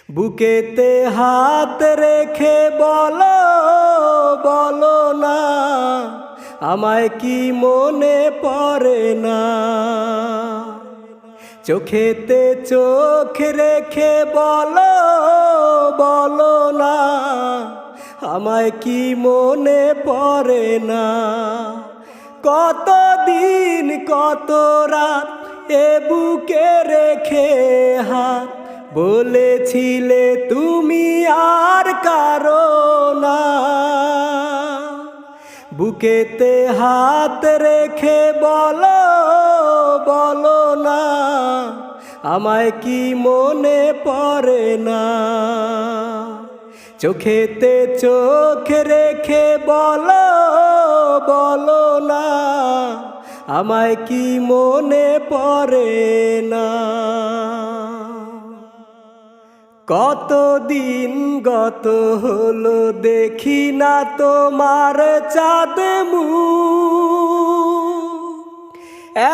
বুকেতে হাত রেখে বলো বলো না, আমায় কি মনে পড়ে না। চোখেতে চোখ রেখে বলো বলো না, আমায় কি মনে পড়ে না। কত দিন কত রাত এ বুকে রেখে হাত, বলেছিলে তুমি আর কারো না। বুকেতে হাত রেখে বলো বলো না, আমায় কি মনে পড়ে না। চোখেতে চোখ রেখে বলো বলো না, আমায় কি মনে পড়ে না। কতদিন গত হলো দেখি না তোমার চাঁদ মুখ,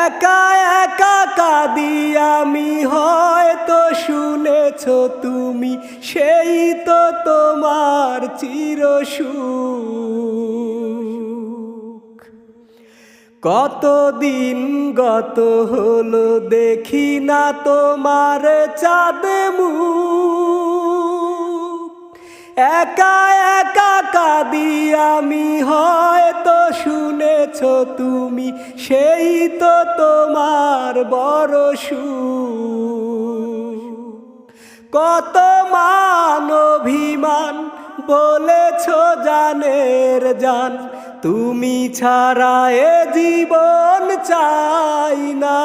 একা একা কাঁদি আমি, হয়তো শুনেছ তুমি সেই তো তোমার চিরসুখ। কতদিন গত হলো দেখি না তোমার চাঁদ মুখ, একা একা কাঁদি আমি, হয়তো শুনেছ তুমি সেই তো তোমার বড় সুখ। কত মান অভিমান বলেছ জানের জান, তুমি ছাড়া এ জীবন চাই না।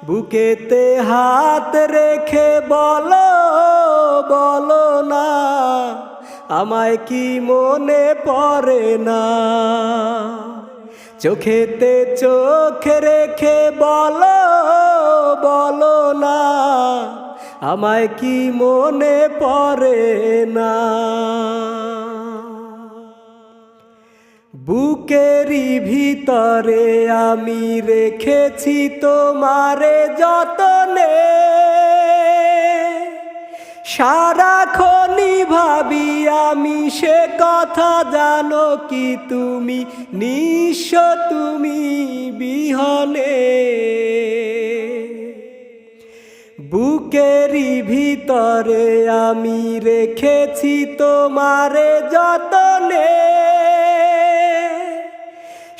বুকেতে হাত রেখে বলো বলো না, আমায় কি মনে পড়ে না। চোখেতে চোখ রেখে বলো বলো না, আমায় কি মনে পড়ে না। বুকেরই ভিতরে আমি রেখেছি তোমারে যতনে, সারাক্ষণই ভাবি আমি সে কথা, জানো কি তুমি নিঃস্ব তুমি বিহনে। বুকেরই ভিতরে আমি রেখেছি তোমারে যতনে,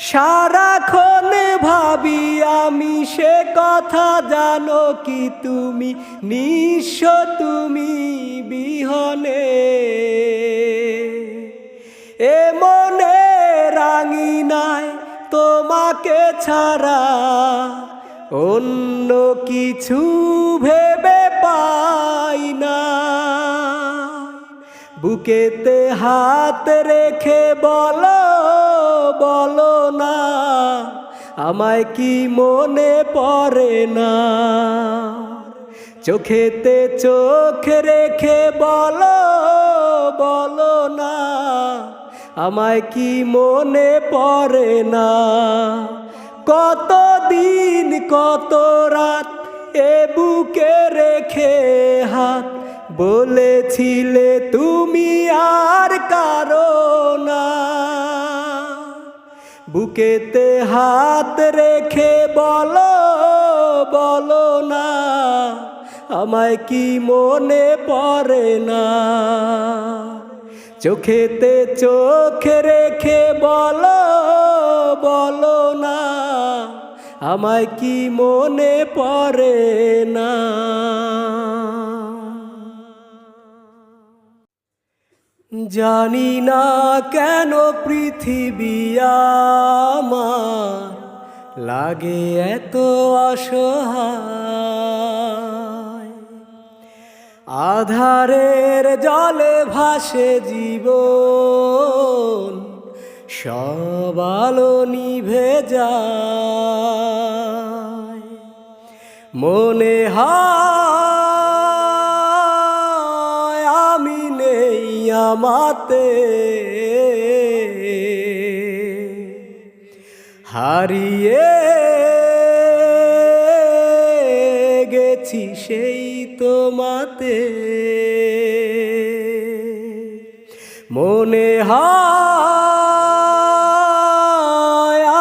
সারাক্ষণ ভাবি আমি সে কথা, জানো কি তুমি নিঃস্ব তুমি বিহনে। এ মনে রাঙিনায় তোমাকে ছাড়া অন্য কিছু ভেবে পাই না। বুকেতে হাত রেখে বলো বলো না, আমায় কি মনে পড়ে না। চোখেতে চোখ রেখে বলো বলো না, আমায় কি মনে পড়ে না। কতদিন কত রাত এ বুকে রেখে হাত, বলেছিলে তুমি আর কারো না। বুকেতে হাত রেখে বলো বলো না, আমায় কি মনে পড়ে না। চোখেতে চোখ রেখে বলো বলো না, আমায় কি মনে পড়ে না। জানি না কেন পৃথিবী আমার লাগে এত অসহায়, আধারের জলে ভাসে জীবন, সব আলো নিভে যায়। মনে হয় আমি নেই আমাতে, হারিয়ে গেছি সেই তোমাতে। মনে হয়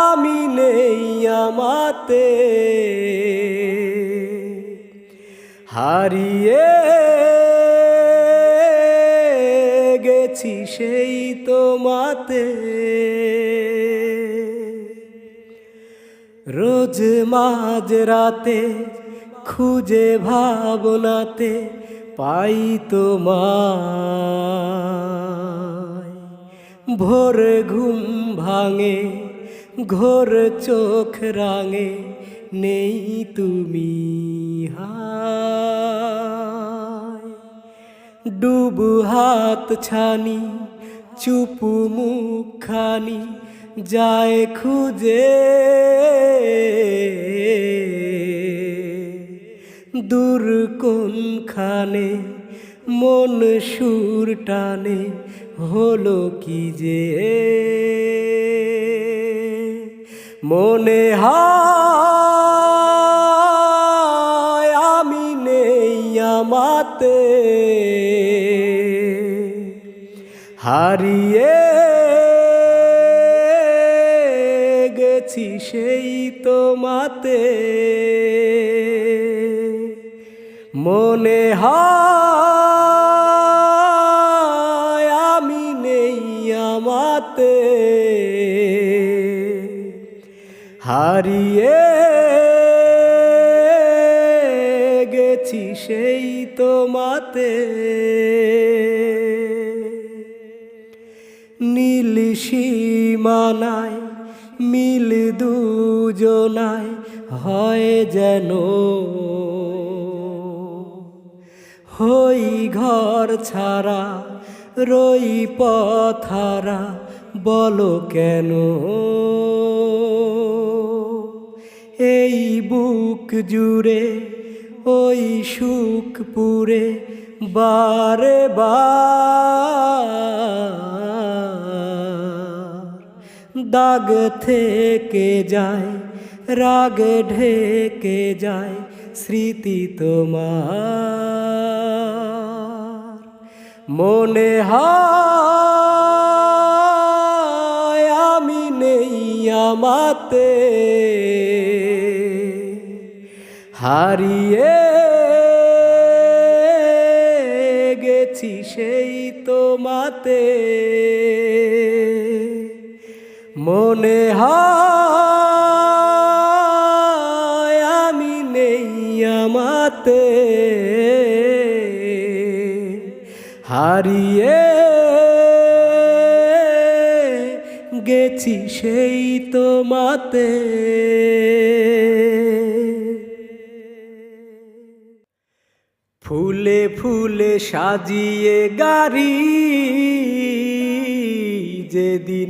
আমি নেই আমাতে, হারিয়ে গেছি সেই তোমাতে। রোজ মাঝ রাতে খুঁজে ভাবনাতে পাই তোমায়, ভোর ঘুম ভাঙে ঘোর চোখ রাঙে নেই তুমি হায়। ডুবু হাত ছানি চুপু মুখখানি যায় খুঁজে, দূর কোনখানে মন সুর টানে হলো কি যে। মনে হয় আমি নেই আমাতে, হারিয়ে গেছি সেই তোমাতে। মনে হয় আমি নেই আমাতে, হারিয়ে গেছি সেই তোমাতে। নীল সীমানায় মিল দুজনায় হয় যেন, হই ঘর ছাড়া রই পথারা বলো কেন। এই বুক জুড়ে ওই সুখ পুরে বারে বার, দাগ থেকে যায় রাগ ঢেকে যায় স্মৃতি তোমার। মনে হয় আমি নেই আমাতে, হারিয়ে গেছি সেই তোমাতে। মনে হয় আমি নেই আমাতে, হারিয়ে গেছি সেই তোমাতে। ফুলে ফুলে সাজিয়ে গাড়ি যেদিন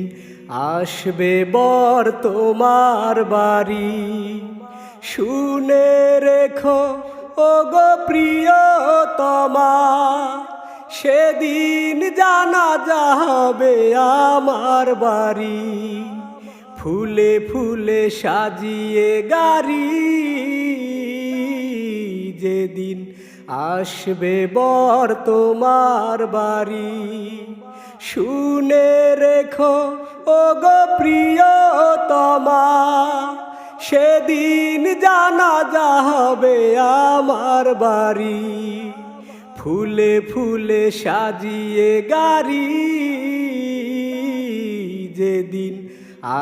আসবে বর তোমার বাড়ি, শুনে রেখো ওগো প্রিয়তমা, সেদিন জানাজা হবে আমার বাড়ি। ফুলে ফুলে সাজিয়ে গাড়ি যেদিন আসবে বর তোমার বাড়ি, শুনে রেখো ওগো প্রিয়তমা, সেদিন জানাজা হবে আমার বাড়ি। ফুলে ফুলে সাজিয়ে গাড়ি যেদিন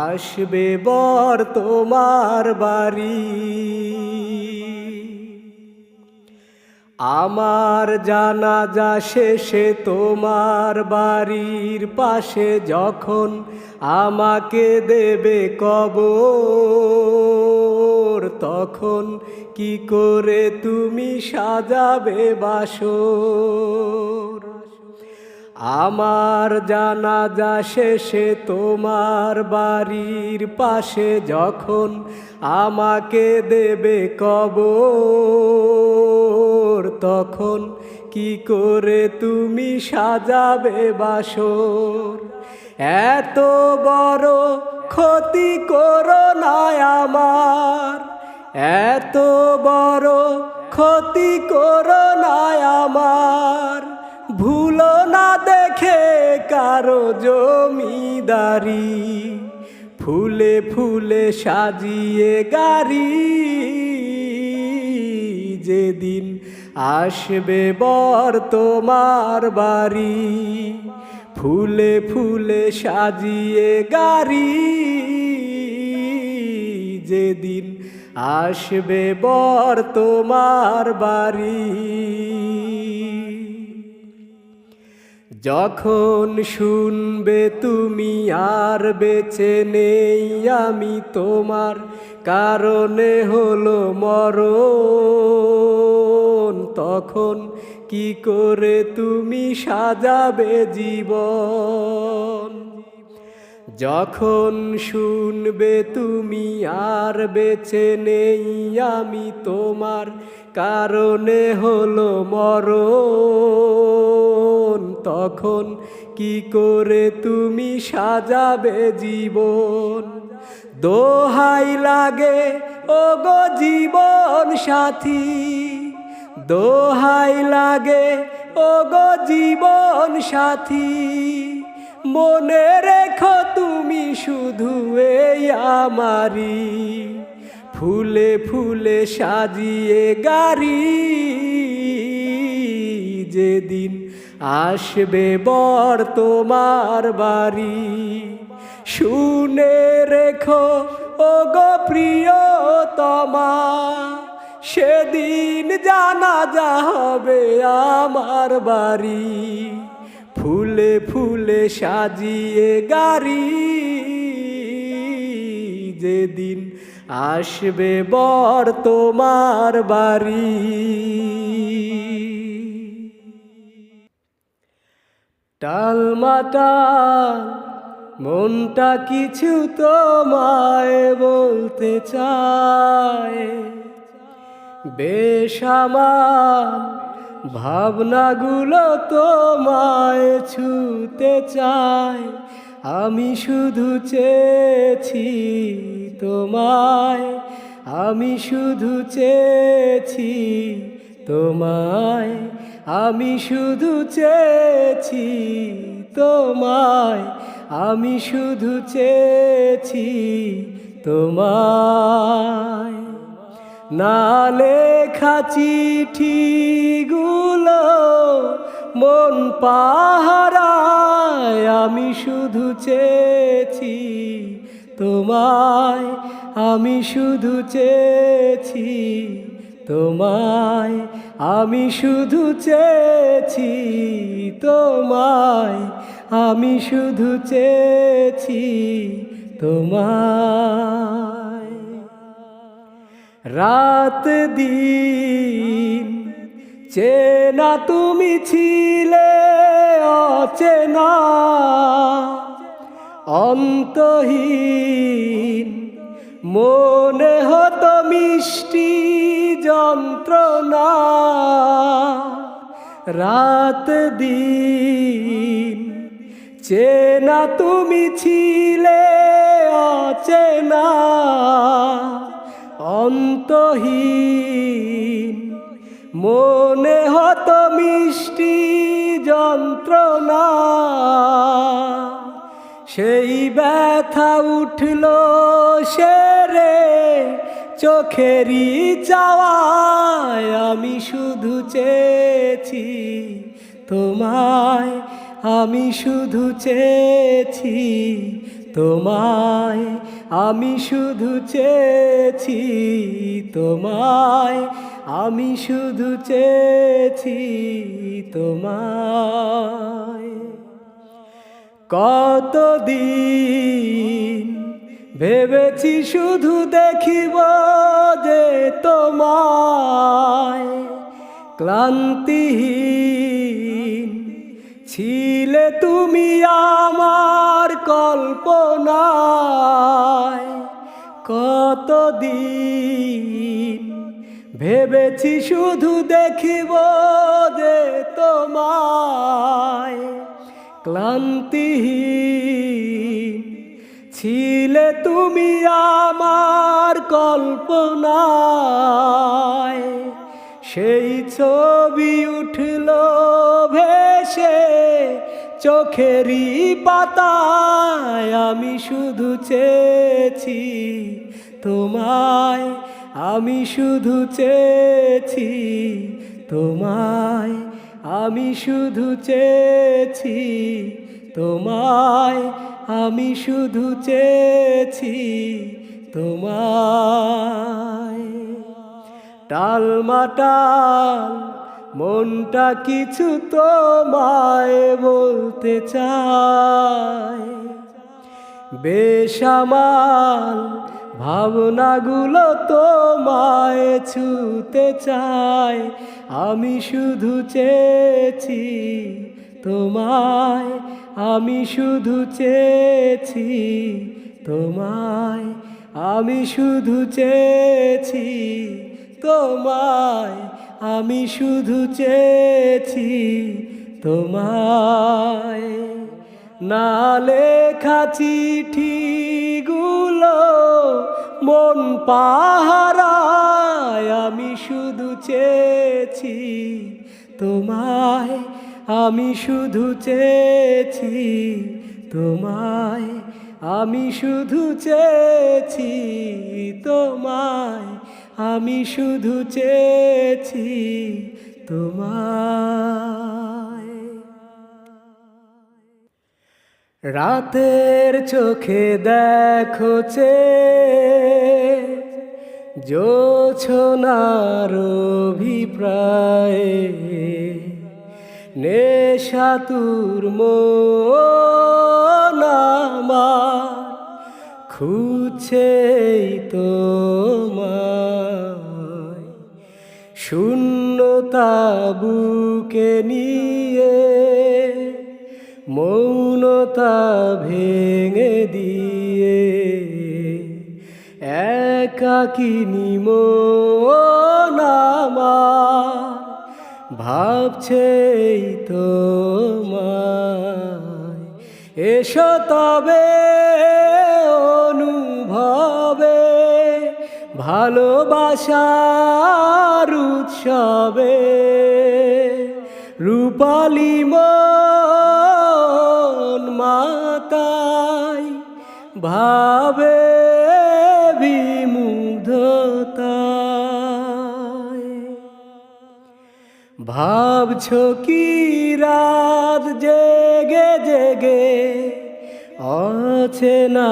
আসবে বর তোমার বাড়ি। আমার জানাজা শেষে তোমার বাড়ির পাশে যখন আমাকে দেবে কবর, তখন কি করে তুমি সাজাবে বাসর। আমার জানাজা শেষে তোমার বাড়ির পাশে যখন আমাকে দেবে কবর, তখন কি করে তুমি সাজাবে বাসর। এত বড় ক্ষতি করো না আমার, এত বড় ক্ষতি করো না আমার, ভুলো না দেখে কারো জমিদারি, ফুলে ফুলে সাজিয়ে গাড়ি, যেদিন আসবে বর তোমার বাড়ি, ফুলে ফুলে সাজিয়ে গাড়ি, যেদিন আসবে বর তোমার বাড়ি। যখন শুনবে তুমি আর বেঁচে নেই আমি তোমার, কারণে হলো মরণ, তখন কি করে তুমি সাজাবে জীবন। যখন শুনবে তুমি আর বেঁচে নেই আমি তোমার, কারণে হলো মরণ, তখন কি করে তুমি সাজাবে জীবন। দোহাই লাগে ওগো জীবন সাথী, দোহাই লাগে ওগো জীবন সাথী, মনে রেখো তুমি শুধু এই আমারি, ফুলে ফুলে সাজিয়ে গাড়ি, যেদিন আসবে বর তোমার বাড়ি। শুনে রেখো ওগো প্রিয়তমা, সেদিন জানাজা হবে আমার বাড়ি, ফুলে ফুলে সাজিয়ে গাড়ি, যেদিন আসবে বর তোমার বাড়ি। টালমাটাল মনটা কিছু তোমায় বলতে চায়, বেসামাল ভাবনাগুলো তোমায় ছুতে চায়, আমি শুধু চেয়েছি তোমায়, আমি শুধু চেয়েছি তোমায়, আমি শুধু চেয়েছি তোমায়, আমি শুধু চেয়েছি তোমায়। না লেখা চিঠিগুলো মন পাহারায়, আমি শুধু চেয়েছি তোমায়, আমি শুধু চেয়েছি তোমায়, আমি শুধু চেয়েছি তোমায়, আমি শুধু চেয়েছি তোমায়। রাত দিন চেনা তুমি ছিলে অচেনা, অন্তহীন মনে হতো মিষ্টি যন্ত্রণা। রাত দিন চেনা তুমি ছিলে অচেনা, অন্তহীন মনে হতো মিষ্টি যন্ত্রণা। সেই ব্যথা উঠল সেরে চোখেরই চাওয়ায়, আমি শুধু চেয়েছি তোমায়, আমি শুধু চেয়েছি তোমায়, আমি শুধু চেয়েছি তোমায়, আমি শুধু চেয়েছি তোমায়। কতদিন ভেবেছি শুধু দেখিব যে তোমায়, ক্লান্তিহীন ছিলে তুমি আমার কল্পনায়। কতদিন ভেবেছি শুধু দেখিব যে তোমায়, ক্লান্তিহীন ছিলে তুমি আমার কল্পনায়। সেই ছবি উঠল ভেসে চোখেরই পাতায়। আমি শুধু চেয়েছি তোমায়, আমি শুধু চেয়েছি তোমায়, আমি শুধু চেয়েছি তোমায়, আমি শুধু চেয়েছি তোমায়। টালমাটাল মনটা কিছু তোমায় বলতে চায়, বেসামাল ভাবনাগুলো তোমায় ছুতে চায়। আমি শুধু চেয়েছি তোমায়, আমি শুধু চেয়েছি তোমায়, আমি শুধু চেয়েছি তোমায়, আমি শুধু চেয়েছি তোমায়। না লেখা চিঠিগুলো মন পাহারায়। আমি শুধু চেয়েছি তোমায়, আমি শুধু চেয়েছি তোমায়, আমি শুধু চেয়েছি তোমায়, আমি শুধু চেয়েছি তোমায়। রাতের চোখে দেখো জোছনার অভিপ্রায়ে, নেশাতুর মন আমার খুঁজছে তোমায়। শূন্যতা বুকে নিয়ে মৌনতা ভেঙে দিয়ে, একাকিনী মন আমার ভাবছে তোমায়। এসো তবে অনুভবে ভালোবাসার উৎসবে, রূপালী মন মাতায় ভাবে বিমুগ্ধতায়। ভাবছো কি রাত জেগে জেগে অচেনা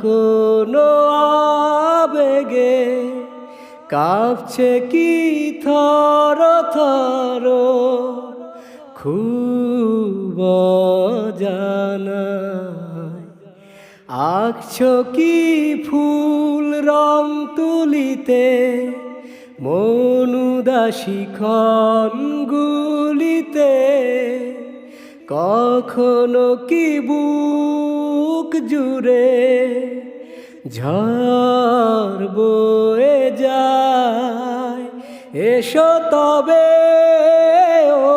কোনো আবেগে, কাঁপছে কি থর থর খুব অজানায়। আঁকছো কি ফুল রং তুলিতে মন উদাসী ক্ষণগুলিতে, কখনো কি বুক জুড়ে ঝড় বয়ে যায়। এসো তবে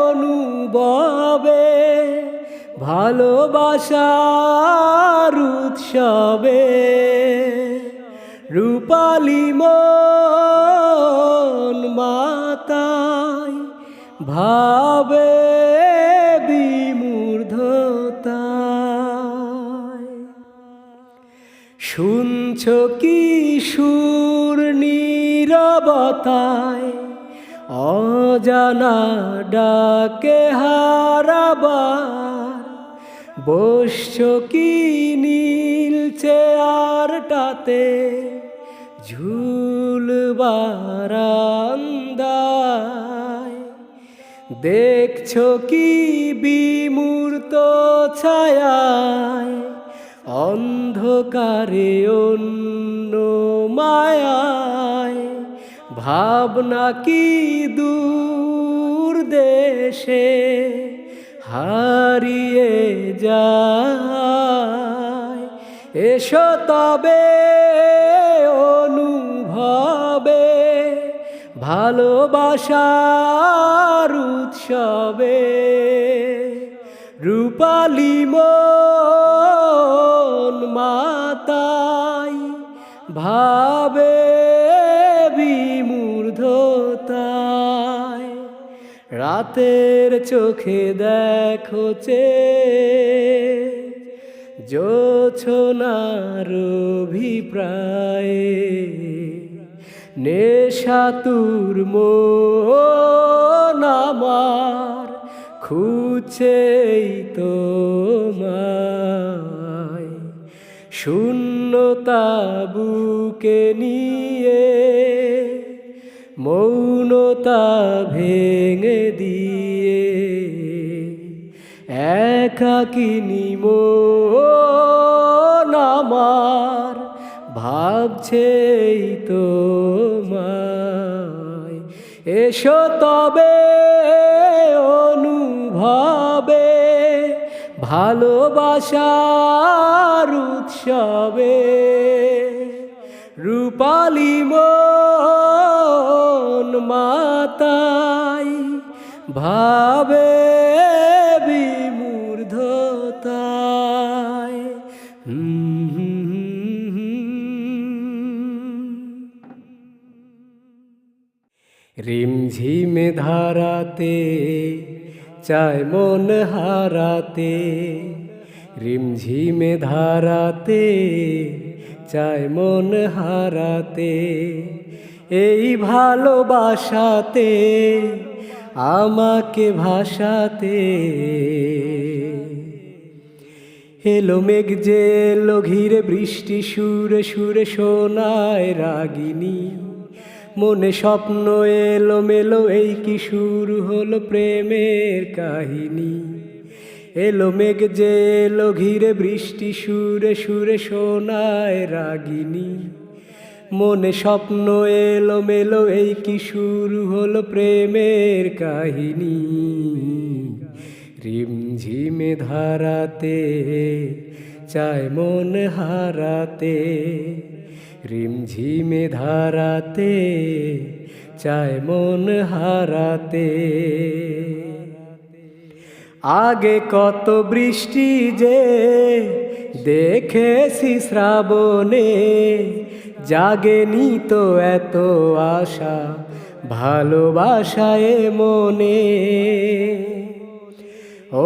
অনুভবে ভালোবাসার উৎসবে, রূপালী মন মাতায় ভাবে বিমূর্ধতায়। শুনছো কি সুর নীরবতায় অজানা ডাকে হারাবার, বসছো কি নীল চেয়ারটাতে ঝুল বারান্দায়, দেখছো কি বিমূর্ত ছায়ায় অন্ধকারে অন্য মায়ায়, ভাবনা কি দূর দেশে হারিয়ে যায়। এসো তবে অনুভবে ভালোবাসার উৎসবে, রূপালী মন মাতায় ভাবে বিমূর্ধতায়। রাতের চোখে দেখো জোছনার অভিপ্রায়ে নেশাতুর মন আমার খুঁজছেই তোমায়, শূন্যতা বুকে নিয়ে মৌনতা ভেঙে দিয়ে একাকিনী মন আমার ভাবছেই তোমায়। এসো তবে অনুভবে ভালোবাসার উৎসবে, রূপালী মন মাতাই ভাবে বিমূর্ধতায়। রিমঝিমে ধারাতে চায় মন হারাতে, রিমঝিমে ধারাতে চায় মন হারাতে, এই ভালোবাসাতে আমাকে ভাসাতে। এলো মেঘ যে এলো ঘিরে বৃষ্টি সুরে সুরে শোনায় রাগিনী, মনে স্বপ্ন এলো মেলো এই কি শুরু হলো প্রেমের কাহিনী। এলো মেঘ যে এলো ঘিরে বৃষ্টি সুরে সুরে শোনায় রাগিনী, মনে স্বপ্ন এলো মেলো এই কি শুরু হলো প্রেমের কাহিনী। রিমঝিমে ধারাতে চায় মন হারাতে, রিমঝিমে ধারাতে চায় মন হারাতে। আগে কত বৃষ্টি যে দেখেছি শ্রাবণে, জাগেনি তো এত আশা ভালোবাসায় মনে।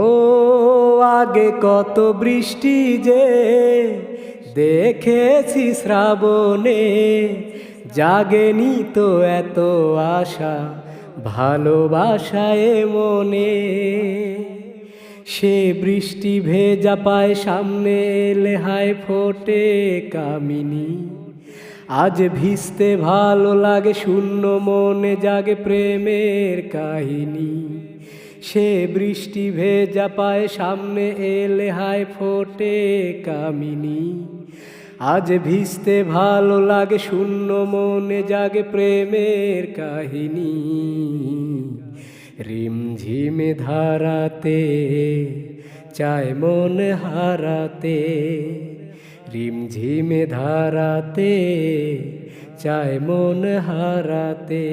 ও আগে কত বৃষ্টি যে দেখেছি শ্রাবণে, জাগেনি তো এত আশা ভালোবাসায় মনে। সে বৃষ্টি ভেজা পায় সামনে এলে হায় ফোটে কামিনী, আজ ভিজতে ভালো লাগে শূন্য মনে জাগে প্রেমের কাহিনী। সে বৃষ্টি ভেজা পায় সামনে এলে হায় ফোটে কামিনী, আজ ভিজতে ভালো লাগে শূন্য মনে জাগে প্রেমের কাহিনী। রিমঝিমে ধারাতে চায় মন হারাতে, রিমঝিমে ধারাতে চায় মন হারাতে।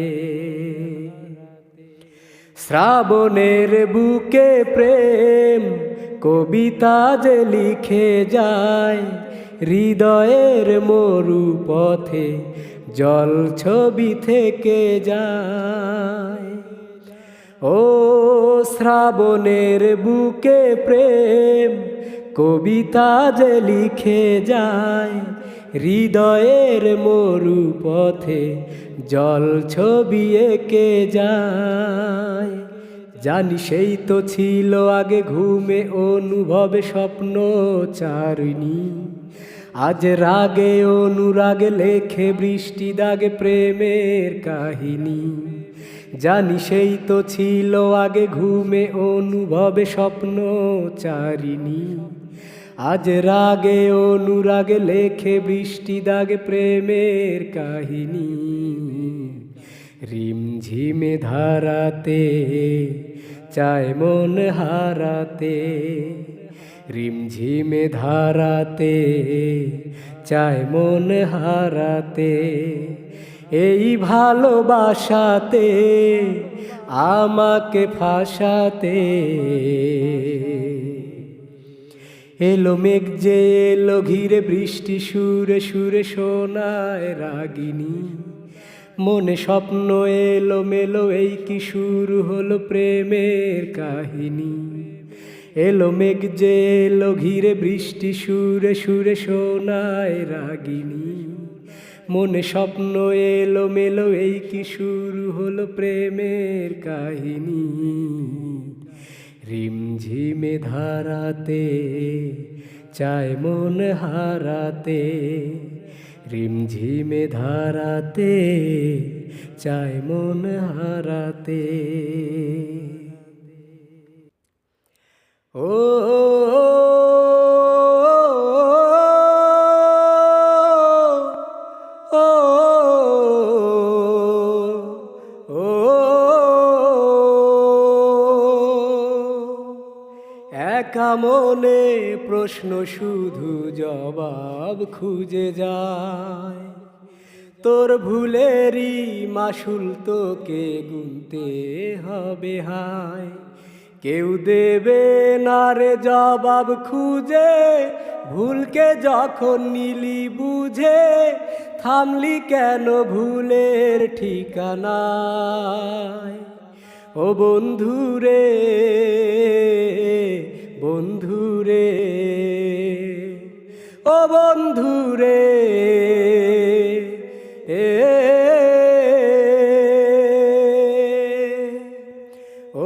শ্রাবণের বুকে প্রেম কবিতা যে লিখে যায়, হৃদয়ের মরু পথে জল ছবি থেকে যায়। ও শ্রাবণের বুকে প্রেম কবিতা যে লিখে যায়, হৃদয়ের মরু পথে জল ছবি এঁকে যায়। জানি সেই তো ছিল আগে ঘুমে অনুভবে স্বপ্ন চারিণী, আজ রাগে অনুরাগে লেখে বৃষ্টি দাগে প্রেমের কাহিনী। জানি সেই তো ছিল আগে ঘুমে অনুভবে স্বপ্ন চারিণী, আজ রাগে অনুরাগে লেখে বৃষ্টি দাগে প্রেমের কাহিনী। রিমঝিমে ধারাতে চায় মন হারাতে, রিমঝিমে ধারাতে চায় মন হারাতে, এই ভালোবাসাতে আমাকে ফাঁসাতে। এলো মেঘ যে এলো ঘিরে বৃষ্টি সুরে সুরে শোনায় রাগিনী, মনে স্বপ্ন এলো মেলো, এই কি শুরু হলো প্রেমের কাহিনী। এলো মেঘ যে এলো ঘিরে, বৃষ্টি সুরে সুরে শোনায় রাগিনী। মনে স্বপ্ন এলো মেলো, এই কি শুরু হলো প্রেমের কাহিনী। রিমঝিমে ধারাতে চায় মন হারাতে, রিমঝিমে ধারাতে চায় মন হারাতে। ও একা মনে প্রশ্ন শুধু জবাব খুঁজে যায়। তোর ভুলেরই মাসুল তোকে গুনতে হবে হায়। কেউ দেবে না রে জবাব খুঁজে, ভুলকে যখন নিলি বুঝে, থামলি কেন ভুলের ঠিকানায়। ও বন্ধুরে বন্ধুরে, ও বন্ধুরে ও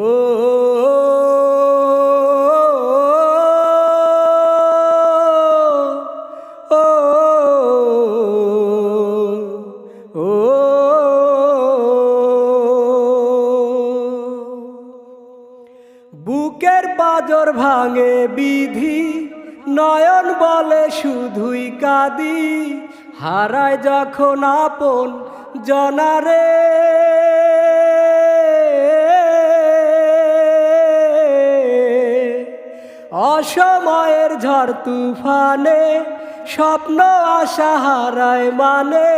বুকের পাঁজর ভাঙে বিধি, নয়ন বলে শুধুই কাঁদি। হারায় যখন আপন জনারে, অসময়ের ঝড় তুফানে স্বপ্ন আশা হারায় মানে।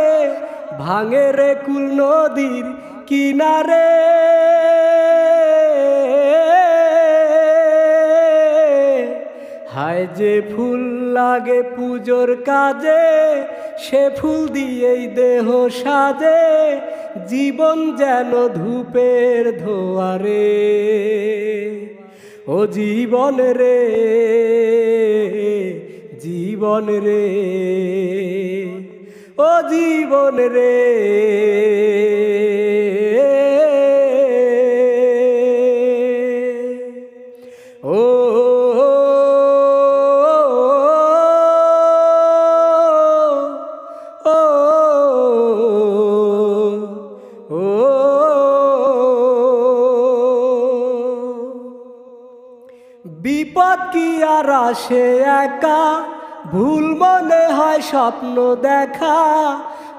ভাঙে রে কুল নদীর কিনারে, হায় যে ফুল লাগে পুজোর কাজে, সে ফুল দিয়েই দেহ সাজে। জীবন যেন ধূপের ধোয়ারে, ও জীবন রে জীবন রে, ও জীবন রে। ও বিপদ কি আর আসে একা, ভুল মনে হয় স্বপ্ন দেখা।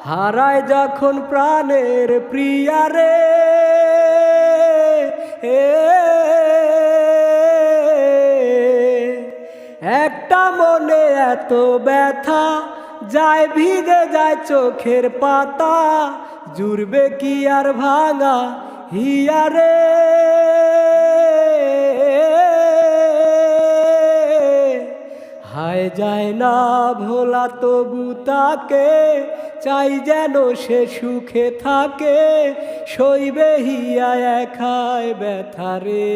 হারায় যখন প্রাণের প্রিয়ারে, একটা মনে এত ব্যথা, যায় ভিজে যায় চোখের পাতা। জুড়বে কি আর ভাঙা হিয়ারে, হায় যায় না ভোলা তবু তাকে, চাই যেন সে সুখে থাকে। সইবে হিয়া একাই ব্যথারে,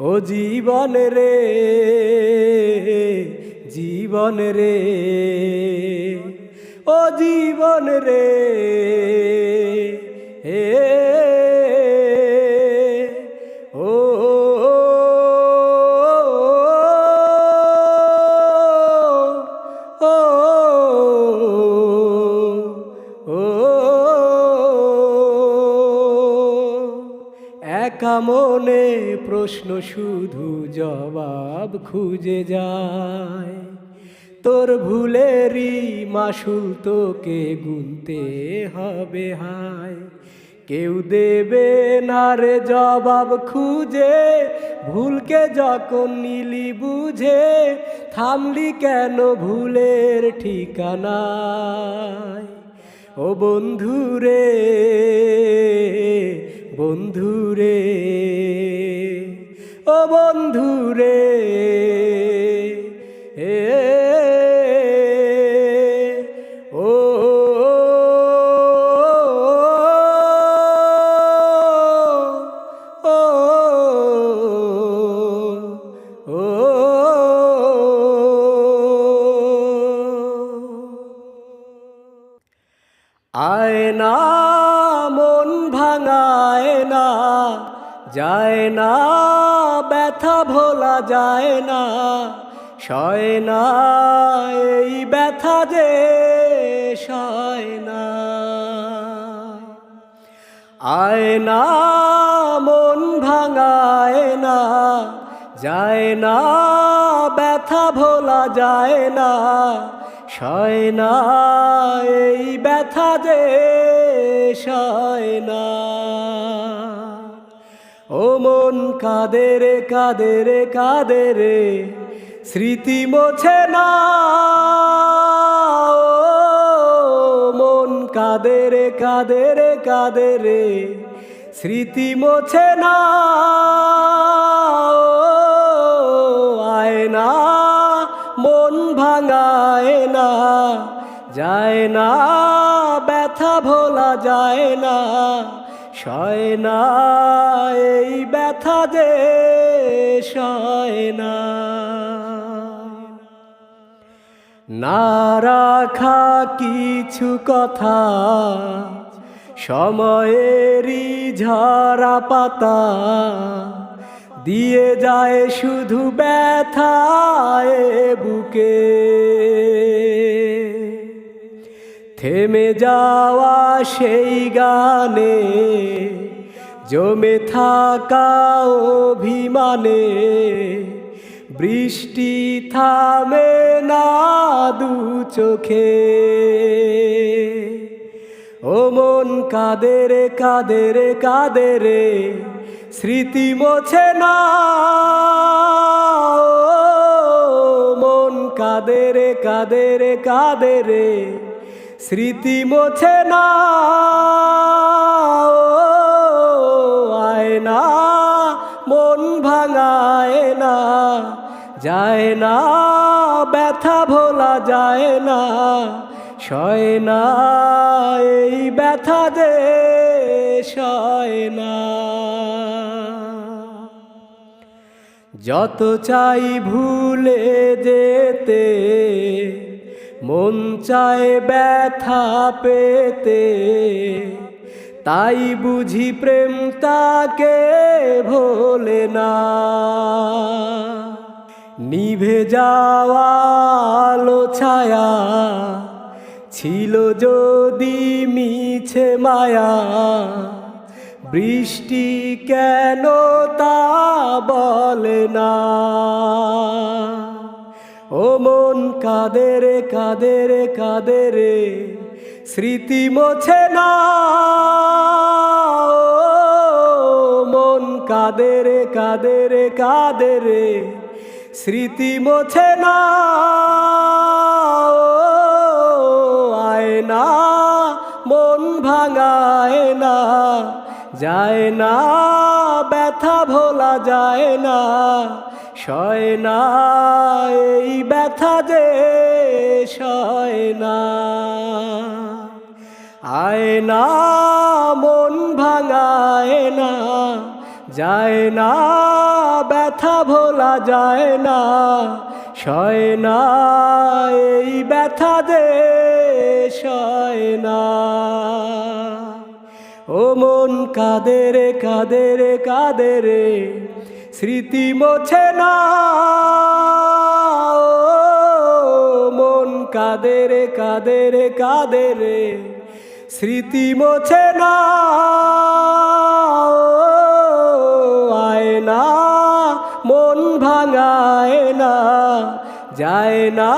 ও জীবন রে জীবন রে, ও জীবন রে ও একা মনে প্রশ্ন শুধু জবাব খুঁজে যায়। তোর ভুলেরই মাসুল তোকে গুনতে হবে হায়। কেউ দেবে না রে জবাব খুঁজে, ভুলকে যখন নিলি বুঝে, থামলি কেন ভুলের ঠিকানায়। ও বন্ধুরে বন্ধুরে, ও বন্ধুরে ও যায় না ব্যথা ভোলা যায় না, সয় না এই ব্যথা যে সয় না। আয় না মন ভাঙায় না, যায় না ব্যথা ভোলা যায় না, সয় না এই ব্যথা যে সয় না। ও মন কাঁদে রে কাঁদে রে কাঁদে রে, স্মৃতি মোছে না। ও মন কাঁদে রে কাঁদে রে কাঁদে রে, স্মৃতি মোছে না। আয় না মন ভাঙায় না, যায় না ব্যথা ভোলা যায় না, সয় না এই ব্যথা যে সয় না। না রাখা কিছু কথা সময়েরই ঝরা পাতা, দিয়ে যায় শুধু ব্যথায় বুকে। থেমে যাওয়া সেই গানে জমে থাকা অভিমানে, বৃষ্টি থামে না দু চোখে। ও মন কাঁদে রে কাঁদে রে কাঁদে রে, স্মৃতি মোছে না। ও মন কাঁদে রে কাঁদে রে কাঁদে রে, স্মৃতি মোছে না। আয় না মন ভাঙায় না, যায় না ব্যথা ভোলা যায় না, সয় না এই ব্যথা যে সয় না। যত চাই ভুলে যেতে, মন চায় ব্যথা পেতে, তাই বুঝি প্রেম তাকে ভোলে না। নিভে যাওয়া আলো ছায়া ছিল যদি মিছে মায়া, বৃষ্টি কেন তা বলে না। ও মন কাঁদে রে কাঁদে রে কাঁদে রে, স্মৃতি মোছে না। ও মন কাঁদে রে কাঁদে রে কাঁদে রে, স্মৃতি মোছে না। আয় না মন ভাঙায় না, যায় না ব্যথা ভোলা যায় না, সয় না এই ব্যথা যে সয় না। আয় না মন ভাঙায় না, যায় না ব্যথা ভোলা যায় না, সয় না এই ব্যথা যে সয় না। ও মন কাঁদে রে কাঁদে রে কাঁদে রে, স্মৃতি মোছে না। ও মন কাঁদে রে কাঁদে রে কাঁদে রে, স্মৃতি মোছে না। আয় না মন ভাঙায় না, যায় না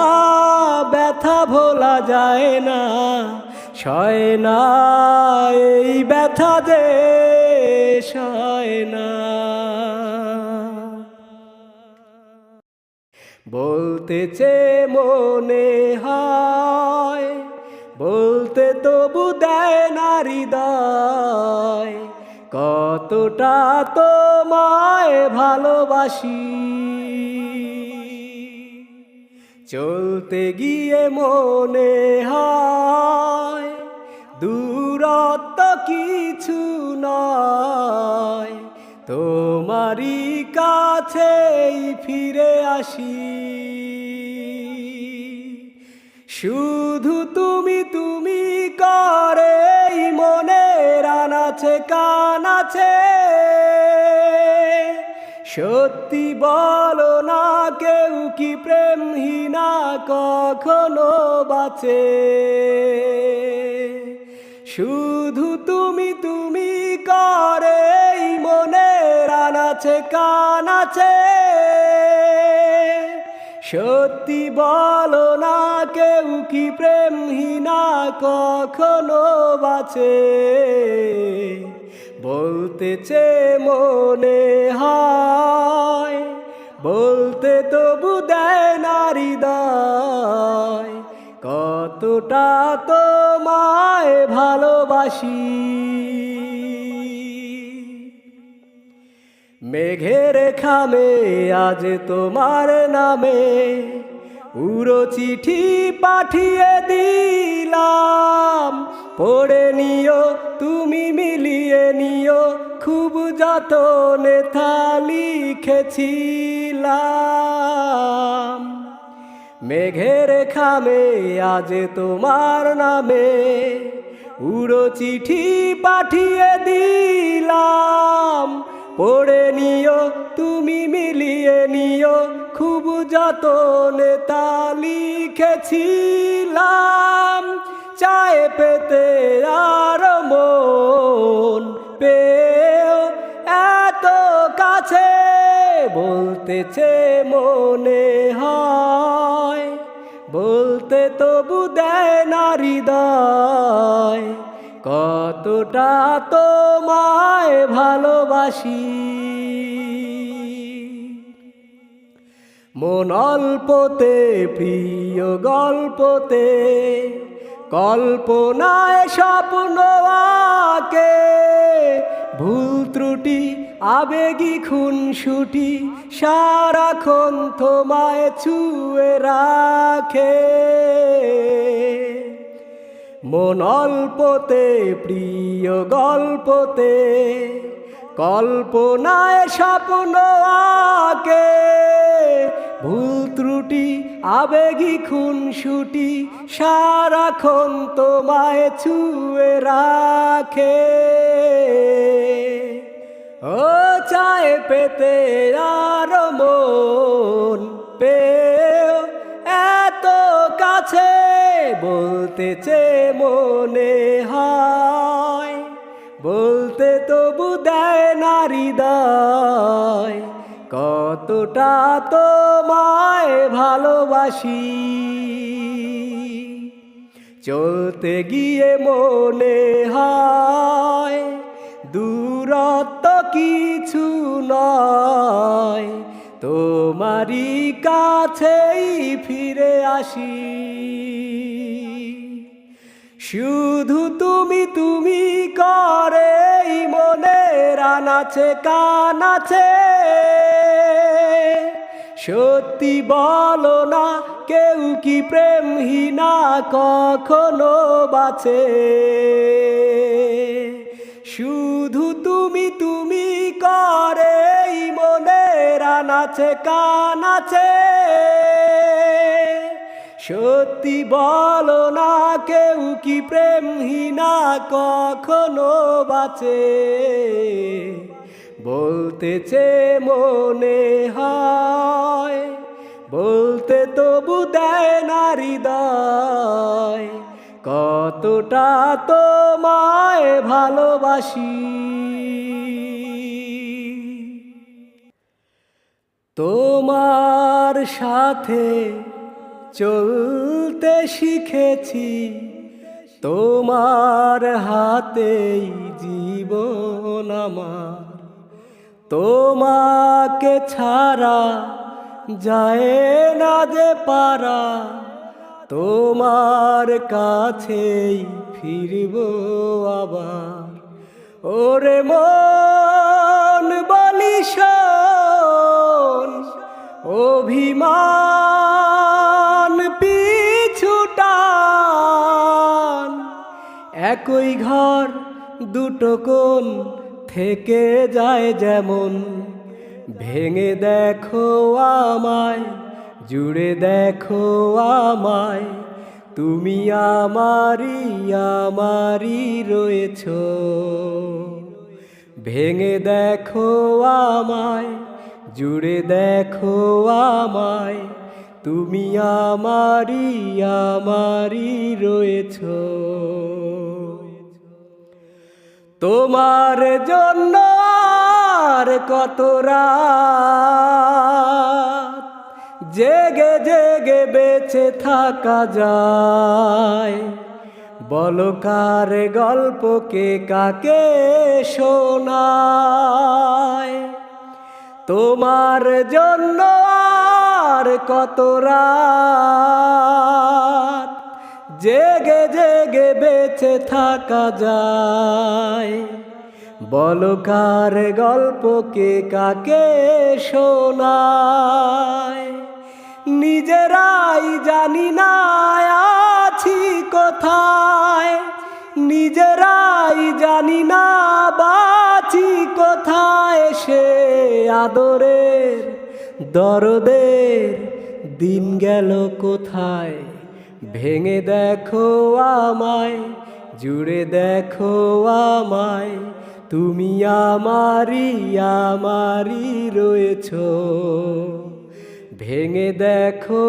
ব্যথা ভোলা যায় না, সয় না এই ব্যথা যে সয় না। বলতেছে মনে হয়, বলতে তবু দেয় না হৃদয়, কতটা তোমায় ভালোবাসি। চলতে গিয়ে মনে হয় দূরত্ব কিছু নয়, তোমারই কাছেই ফিরে আসি। শুধু তুমি তুমি করে মনের আনাচে কানাচে, সত্যি বলো না, কেউ কি প্রেমহীনা কখনো বাঁচে? শুধু তুমি তুমি করে মনের আনাচে কানাচে। সত্যি বলো না, কেউ কি প্রেমহীনা কখনো বাঁচে? বলতেছে মনে হয়, বলতে তবু দেয় না হৃদয়, কতটা তোমায় ভালোবাসি। মেঘের খামে আজ তোমার নামে উড়ো চিঠি পাঠিয়ে দিলাম। পড়ে নিও তুমি, মিলিয়ে নিও, খুব যতনে থা লিখেছিলাম। মেঘের খামে আজ তোমার নামে উড়ো চিঠি পাঠিয়ে দিলাম। পড়ে নিও তুমি, মিলিয়ে নিও, খুব যতনে তা লিখেছিলাম। চায় পেতে আর মন পেও এত কাছে, বলতেছে মনে হয়, বলতে তবু দেয় না হৃদয়, কতটা তোমায় ভালোবাসি। মন অল্পতে প্রিয় গল্পতে, কল্পনায় স্বপ্ন আঁকে। ভুল ত্রুটি আবেগী খুনসুটি সারাক্ষণ তোমায় ছুঁয়ে রাখে। মন অল্পতে প্রিয় গল্পতে, কল্পনায় স্বপ্ন আঁকে। ভুল ত্রুটি আবেগী খুনসুটি সারাক্ষণ তোমায় ছুঁয়ে রাখে। ও চায় পেতে আর মন পেও এত কাছে, বলতেছে মনে হয়, বলতে তবু দেয় না হৃদয়, কতটা তোমায় ভালোবাসি। চলতে গিয়ে মনে হয় দূরত্ব কিছু নয়, তোমারই কাছেই ফিরে আসি। শুধু তুমি তুমি করে মনের আনাচে কানাচে। সত্যি বলো না, কেউ কি প্রেমহীনা কখনো বাঁচে? শুধু তুমি তুমি করে মনের আনাচে কানাচে। সত্যি বলো না, কেউ কি প্রেমহীনা কখনো বাঁচে? বলতেছে মনে হয়, বলতে তবু দেয় না হৃদয়, কতটা তোমায় ভালোবাসি। তোমার সাথে চলতে শিখেছি, তোমার হাতেই জীবন আমার। তোমাকে ছাড়া যায় না যে পারা, তোমার কাছেই ফিরব আবার। ওরে মন বলি শোন, অভিমান পিছুটান। একই ঘর দুটো কোণ থেকে যায় যেমন, ভেঙে দেখো আমায়, জুড়ে দেখো আমায়, তুমি আমারই আমারই রয়েছো। ভেঙে দেখো আমায়, জুড়ে দেখো আমায়, তুমি আমারই আমারই রয়েছো। তোমার জন্য আর কত রাত জেগে জেগে বেঁচে থাকা যায়, বলো কার গল্পকে কাকে শোনায়। তোমার জন্য আর কত রাত জেগে জেগে বেঁচে থাকা যায়, বলো কার গল্পকে কাকে শোনায়। নিজেরাই জানি না আছি কোথায়, নিজেরাই জানি না বাঁচি কোথায়, সে আদরের দরদের দিন গেল কোথায়। ভেঙে দেখো আমায়, জুড়ে দেখো আমায়, তুমি আমারই আমারই রয়েছো। ভেঙে দেখো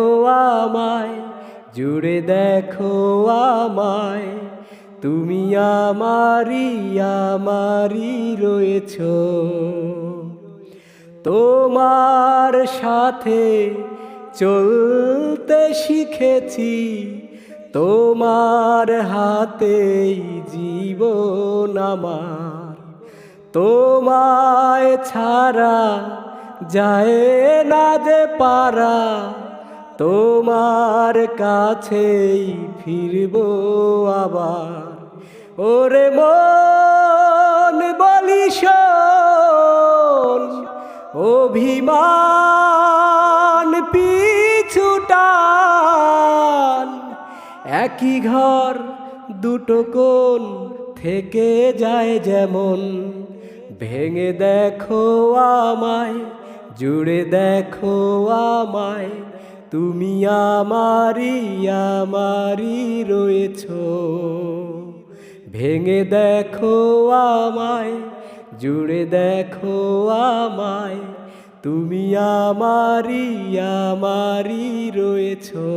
আমায়, জুড়ে দেখো আমায়, তুমি আমারই আমারই রয়েছো। তোমার সাথে চলতে শিখেছি, তোমার হাতেই জীবন আমার। তোমায় ছাড়া যায় না যে পারা, তোমার কাছেই ফিরবো আবার। ওরে মন বলি শোন, অভিমান পিছু টান, একই ঘর দুটো কোণ থেকে যায় যেমন। ভেঙে দেখো আমায়, জুড়ে দেখো আমায়, তুমি আমারই আমারই রয়েছো। ভেঙে দেখো আমায়, জুড়ে দেখো আমায়, তুমি আমারই আমারই রয়েছো।